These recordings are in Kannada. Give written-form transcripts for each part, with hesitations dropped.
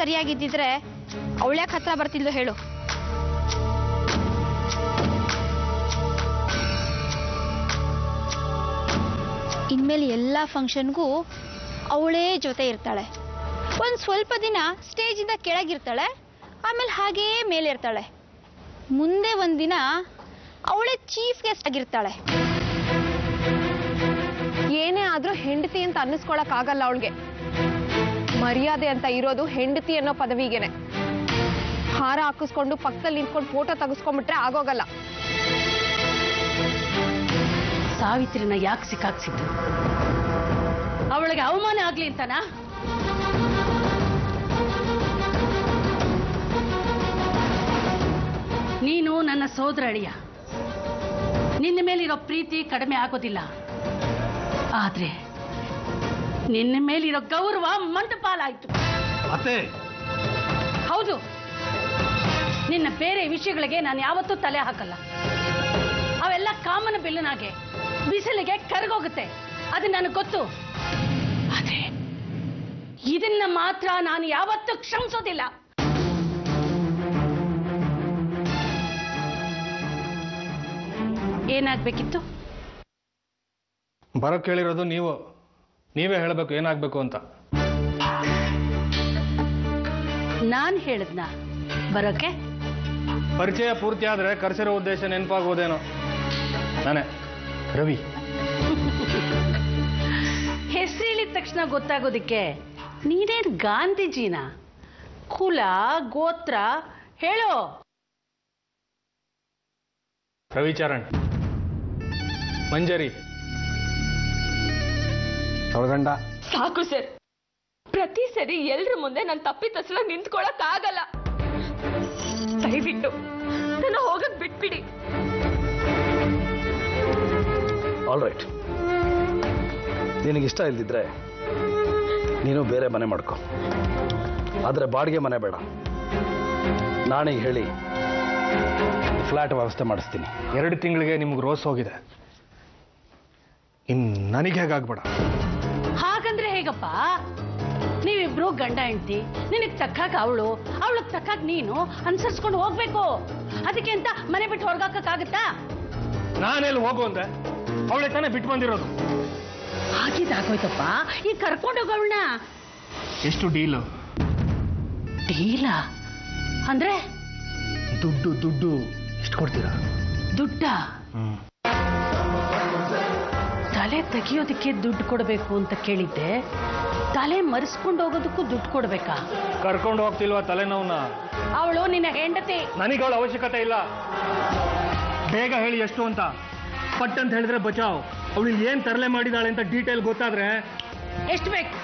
ಸರಿಯಾಗಿದ್ದಿದ್ರೆ ಅವಳ್ಯಾಕೆ ಹತ್ರ ಬರ್ತಿದ್ಲು ಹೇಳು. ಇನ್ಮೇಲೆ ಎಲ್ಲ ಫಂಕ್ಷನ್ಗೂ ಅವಳೇ ಜೊತೆ ಇರ್ತಾಳೆ. ಒಂದು ಸ್ವಲ್ಪ ದಿನ ಸ್ಟೇಜಿಂದ ಕೆಳಗಿರ್ತಾಳೆ, ಆಮೇಲೆ ಹಾಗೇ ಮೇಲೆ ಇರ್ತಾಳೆ. ಮುಂದೆ ಒಂದಿನ ಅವಳೇ ಚೀಫ್ ಗೆಸ್ಟ್ ಆಗಿರ್ತಾಳೆ. ಏನೇ ಆದ್ರೂ ಹೆಂಡತಿ ಅಂತ ಅನ್ನಿಸ್ಕೊಳಕ್ ಆಗಲ್ಲ ಅವಳಿಗೆ. ಮರ್ಯಾದೆ ಅಂತ ಇರೋದು ಹೆಂಡತಿ ಅನ್ನೋ ಪದವಿಗೆನೆ. ಹಾರ ಹಾಕಿಸ್ಕೊಂಡು ಪಕ್ಕದಲ್ಲಿ ನಿಂತ್ಕೊಂಡು ಫೋಟೋ ತೆಗೆಸ್ಕೊಂಡ್ಬಿಟ್ರೆ ಆಗೋಗಲ್ಲ. ಸಾವಿತ್ರಿನ ಯಾಕೆ ಸಿಕ್ಕಾಕ್ಸಿದ್ದು? ಅವಳಿಗೆ ಅವಮಾನ ಆಗ್ಲಿ ಅಂತನಾ? ನೀನು ನನ್ನ ಸೋದರ ಅಳಿಯ, ನಿನ್ನ ಮೇಲಿರೋ ಪ್ರೀತಿ ಕಡಿಮೆ ಆಗೋದಿಲ್ಲ. ಆದ್ರೆ ನಿನ್ನ ಮೇಲಿರೋ ಗೌರವ ಮಂಟಪಾಲಾಯ್ತು. ಹೌದು, ನಿನ್ನ ಬೇರೆ ವಿಷಯಗಳಿಗೆ ನಾನು ಯಾವತ್ತೂ ತಲೆ ಹಾಕಲ್ಲ. ಅವೆಲ್ಲ ಕಾಮನ ಬಿಲ್ಲನಾಗೆ ಬಿಸಿಲಿಗೆ ಕರಗೋಗುತ್ತೆ, ಅದು ನನಗೆ ಗೊತ್ತು. ಆದ್ರೆ ಇದನ್ನ ಮಾತ್ರ ನಾನು ಯಾವತ್ತೂ ಕ್ಷಮಿಸೋದಿಲ್ಲ. ಏನಾಗ್ಬೇಕಿತ್ತು? ಬರೋ ಕೇಳಿರೋದು ನೀವೇ ಹೇಳಬೇಕು ಏನಾಗ್ಬೇಕು ಅಂತ. ನಾನ್ ಹೇಳದ್ನ ಬರೋಕೆ? ಪರಿಚಯ ಪೂರ್ತಿ ಆದ್ರೆ ಕರ್ಸಿರೋ ಉದ್ದೇಶ ನೆನಪಾಗೋದೇನೋ. ನಾನೇ ರವಿ. ಹೆಸರಿಳಿದ ತಕ್ಷಣ ಗೊತ್ತಾಗೋದಿಕ್ಕೆ ನೀನೇನ್ ಗಾಂಧೀಜಿನ? ಕುಲ ಗೋತ್ರ ಹೇಳೋ. ರವಿಚರಣ್, ಮಂಜರಿ, ತೊಳಗಂಡ. ಸಾಕು ಸರ್, ಪ್ರತಿ ಸರಿ ಎಲ್ರ ಮುಂದೆ ನಾನು ತಪ್ಪಿತಸ್ಲ ನಿಂತ್ಕೊಳಕ್ ಆಗಲ್ಲ. ದಯವಿಟ್ಟು ನನ್ನ ಹೋಗಕ್ ಬಿಟ್ಬಿಡಿ. ಆಲ್ ರೈಟ್, ನಿನಗಿಷ್ಟ ಇಲ್ದಿದ್ರೆ ನೀನು ಬೇರೆ ಮನೆ ಮಾಡ್ಕೊ. ಆದರೆ ಬಾಡಿಗೆ ಮನೆ ಬೇಡ. ನಾನೀಗ ಹೇಳಿ ಫ್ಲಾಟ್ ವ್ಯವಸ್ಥೆ ಮಾಡಿಸ್ತೀನಿ. 2 ತಿಂಗಳಿಗೆ ನಿಮ್ಗೆ ರೋಸ್ ಹೋಗಿದೆ, ನನಗೆ ಹೇಗಾಗ್ಬೇಡ. ಹಾಗಂದ್ರೆ ಹೇಗಪ್ಪ? ನೀವಿಬ್ರು ಗಂಡ ಹೆಂಡತಿ, ನಿನಗ್ ತಕ್ಕಾಗ ಅವಳಗ್ ತಕ್ಕಾಗ ನೀನು ಅನುಸರಿಸ್ಕೊಂಡು ಹೋಗ್ಬೇಕು. ಅದಕ್ಕೆ ಅಂತ ಮನೆ ಬಿಟ್ಟು ಹೊರಗಾಕಕ್ಕಾಗತ್ತಾ? ನಾನೆಲ್ಲಿ ಹೋಗು ಅಂದೆ? ಅವಳೆ ತಾನೇ ಬಿಟ್ಟು ಬಂದಿರೋದು. ಹಾಗಿದಾಗೋಯ್ತಪ್ಪ, ಈಗ ಕರ್ಕೊಂಡೋಗವಳನ್ನ. ಎಷ್ಟು ಡೀಲು? ಡೀಲ ಅಂದ್ರೆ? ದುಡ್ಡು ಎಷ್ಟು ಕೊಡ್ತೀರಾ? ದುಡ್ಡ? ತಲೆ ತೆಗಿಯೋದಕ್ಕೆ ದುಡ್ಡು ಕೊಡಬೇಕು ಅಂತ ಕೇಳಿದ್ದೆ. ತಲೆ ಮರೆಸ್ಕೊಂಡು ಹೋಗೋದಕ್ಕೂ ದುಡ್ಡು ಕೊಡ್ಬೇಕಾ? ಕರ್ಕೊಂಡು ಹೋಗ್ತಿಲ್ವಾ ತಲೆನೋವನ್ನ? ಅವಳು ನಿನ್ನ ಹೆಂಡತಿ. ನನಗೆ ಅವಳ ಅವಶ್ಯಕತೆ ಇಲ್ಲ. ಬೇಗ ಹೇಳಿ ಎಷ್ಟು ಅಂತ. ಪಟ್ ಅಂತ ಹೇಳಿದ್ರೆ ಬಚಾವ್. ಅವಳು ಏನ್ ತರಲೆ ಮಾಡಿದಾಳೆ ಅಂತ ಡೀಟೇಲ್ ಗೊತ್ತಾದ್ರೆ. ಎಷ್ಟು ಬೇಕು?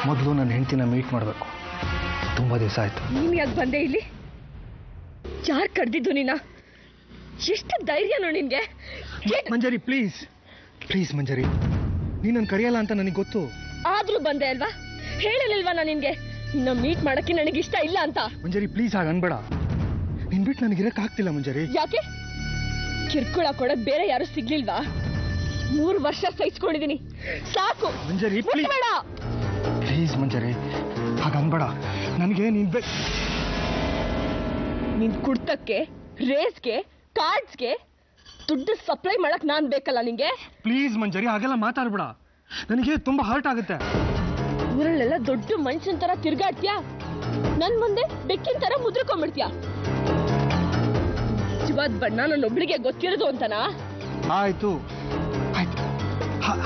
ಮೊದಲು ನನ್ನ ಹೆಂಡತಿನ ಮೀಟ್ ಮಾಡಬೇಕು. ತುಂಬಾ ದಿವಸ ಆಯ್ತು. ನೀನ್ ಯಾಕೆ ಬಂದೆ ಇಲ್ಲಿ? ಯಾರು ಕರೆದಿದ್ದು ನೀನ? ಎಷ್ಟು ಧೈರ್ಯನೋ ನಿನ್ಗೆ? ಮಂಜರಿ ಪ್ಲೀಸ್ ಮಂಜರಿ, ನೀನ್ ನನ್ ಕರೆಯಲ್ಲ ಅಂತ ನನಗೆ ಗೊತ್ತು. ಆದ್ರೂ ಬಂದೆ ಅಲ್ವಾ? ಹೇಳಲಿಲ್ವಾ ನಾನು ನಿನ್ಗೆ ನಿನ್ನ ಮೀಟ್ ಮಾಡಕ್ಕೆ ನನಗೆ ಇಷ್ಟ ಇಲ್ಲ ಅಂತ? ಮಂಜರಿ ಪ್ಲೀಸ್ ಹಾಗೆ ಅನ್ಬೇಡ. ನಿನ್ ಬಿಟ್ಟು ನನಗೆ ಇರಕ್ ಆಗ್ತಿಲ್ಲ ಮಂಜರಿ. ಯಾಕೆ? ಕಿರ್ಕುಳ ಕೊಡಕ್ ಬೇರೆ ಯಾರು ಸಿಗ್ಲಿಲ್ವಾ? 3 ವರ್ಷ ಸಹಿಸ್ಕೊಂಡಿದೀನಿ, ಸಾಕು. ಮಂಜರಿ ಪ್ಲೀಸ್ ಮಂಜರಿ ಹಾಗೆ ಅನ್ಬೇಡ. ನನಗೆ ನಿನ್ ಕುಡ್ತಕ್ಕೆ, ರೇಸ್ಗೆ, ಕಾರ್ಡ್ಸ್ಗೆ ದುಡ್ಡು ಸಪ್ಲೈ ಮಾಡಕ್ ನಾನ್ ಬೇಕಲ್ಲ ನಿಂಗೆ? ಪ್ಲೀಸ್ ಮಂಜರಿ ಹಾಗೆಲ್ಲ ಮಾತಾಡ್ಬೇಡ. ನನಗೆ ತುಂಬಾ ಹರ್ಟ್ ಆಗುತ್ತೆ. ಊರಲ್ಲೆಲ್ಲ ದೊಡ್ಡ ಮನುಷ್ಯನ್ ತರ ತಿರ್ಗಾಡ್ತೀಯಾ, ನನ್ ಮುಂದೆ ಬೆಕ್ಕಿನ ತರ ಮುದ್ರಕೊಂಡ್ಬಿಡ್ತೀಯಾ? ನಿಜವಾದ ಬಣ್ಣ ನನ್ನೊಬ್ಳಿಗೆ ಗೊತ್ತಿರೋದು ಅಂತನಾ? ಆಯ್ತು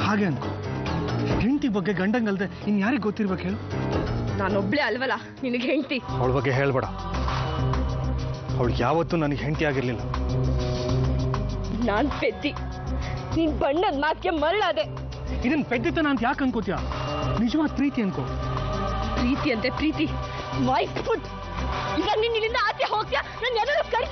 ಹಾಗೆ ಅನ್ಕೋ. ಹೆಂಡತಿ ಬಗ್ಗೆ ಗಂಡಂಗಲ್ದೆ ಇನ್ ಯಾರಿಗೆ ಗೊತ್ತಿರ್ಬೇಕು ಹೇಳು? ನಾನೊಬ್ಳೆ ಅಲ್ವಲ್ಲ ನಿನಗೆ ಹೆಂಡತಿ. ಅವಳ ಬಗ್ಗೆ ಹೇಳ್ಬೇಡ. ಅವಳು ಯಾವತ್ತೂ ನನಗೆ ಹೆಂಡತಿ ಆಗಿರ್ಲಿಲ್ಲ. ನಾನ್ ಪೆದ್ದಿ, ನೀನ್ ಬಣ್ಣದ ಮಾತಿಗೆ ಮರಳಾದೆ. ಇದನ್ ಪೆದ್ದಿತನ ಅಂತ ಯಾಕೆ ಅನ್ಕೋತೀಯ? ನಿಜವಾದ ಪ್ರೀತಿ ಅನ್ಕೋ. ಪ್ರೀತಿ ಅಂತೆ ಪ್ರೀತಿ, ಮೈ ಫುಡ್. ಈಗ ನೀನ್ ಇಲ್ಲಿಂದ ಆಚೆ ಹೋಗ್ತೀಯಾ? ನಾನು ಯಾರು ಕರಿ